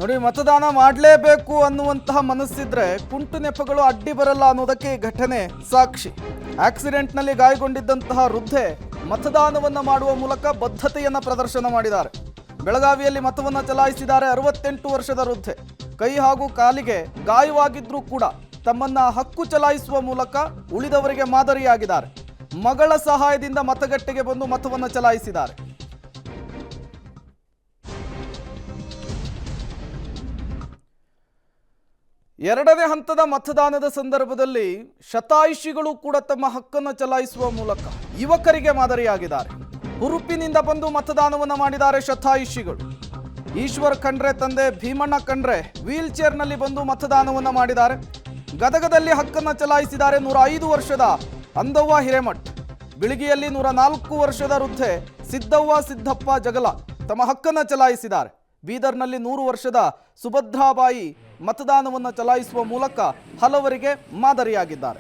ನೋಡಿ, ಮತದಾನ ಮಾಡಲೇಬೇಕು ಅನ್ನುವಂತಹ ಮನಸ್ಸಿದ್ರೆ ಕುಂಟು ನೆಪಗಳು ಅಡ್ಡಿ ಬರಲ್ಲ ಅನ್ನೋದಕ್ಕೆ ಈ ಘಟನೆ ಸಾಕ್ಷಿ. ಆಕ್ಸಿಡೆಂಟ್ನಲ್ಲಿ ಗಾಯಗೊಂಡಿದ್ದಂತಹ ವೃದ್ಧೆ ಮತದಾನವನ್ನ ಮಾಡುವ ಮೂಲಕ ಬದ್ಧತೆಯನ್ನ ಪ್ರದರ್ಶನ ಮಾಡಿದ್ದಾರೆ. ಬೆಳಗಾವಿಯಲ್ಲಿ ಮತವನ್ನ ಚಲಾಯಿಸಿದ್ದಾರೆ 68 ವರ್ಷದ ವೃದ್ಧೆ. ಕೈ ಹಾಗೂ ಕಾಲಿಗೆ ಗಾಯವಾಗಿದ್ರೂ ಕೂಡ ತಮ್ಮನ್ನ ಹಕ್ಕು ಚಲಾಯಿಸುವ ಮೂಲಕ ಉಳಿದವರಿಗೆ ಮಾದರಿಯಾಗಿದ್ದಾರೆ. ಮಗಳ ಸಹಾಯದಿಂದ ಮತಗಟ್ಟೆಗೆ ಬಂದು ಮತವನ್ನ ಚಲಾಯಿಸಿದ್ದಾರೆ. ಎರಡನೇ ಹಂತದ ಮತದಾನದ ಸಂದರ್ಭದಲ್ಲಿ ಶತಾಯುಷಿಗಳು ಕೂಡ ತಮ್ಮ ಹಕ್ಕನ್ನು ಚಲಾಯಿಸುವ ಮೂಲಕ ಯುವಕರಿಗೆ ಮಾದರಿಯಾಗಿದ್ದಾರೆ. ಹುರುಪಿನಿಂದ ಬಂದು ಮತದಾನವನ್ನು ಮಾಡಿದ್ದಾರೆ ಶತಾಯುಷಿಗಳು. ಈಶ್ವರ್ ಖಂಡ್ರೆ ತಂದೆ ಭೀಮಣ್ಣ ಖಂಡ್ರೆ ವೀಲ್ ಚೇರ್ನಲ್ಲಿ ಬಂದು ಮತದಾನವನ್ನು ಮಾಡಿದ್ದಾರೆ. ಗದಗದಲ್ಲಿ ಹಕ್ಕನ್ನು ಚಲಾಯಿಸಿದ್ದಾರೆ 105 ವರ್ಷದ ಅಂದವ್ವ ಹಿರೇಮಠ್. ಬಿಳಿಗಿಯಲ್ಲಿ 104 ವರ್ಷದ ವೃದ್ಧೆ ಸಿದ್ದವ್ವ ಸಿದ್ದಪ್ಪ ಜಗಲ ತಮ್ಮ ಹಕ್ಕನ್ನು ಚಲಾಯಿಸಿದ್ದಾರೆ. ಬೀದರ್ನಲ್ಲಿ 100 ವರ್ಷದ ಸುಭದ್ರಾಬಾಯಿ ಮತದಾನವನ್ನು ಚಲಾಯಿಸುವ ಮೂಲಕ ಹಲವರಿಗೆ ಮಾದರಿಯಾಗಿದ್ದಾರೆ.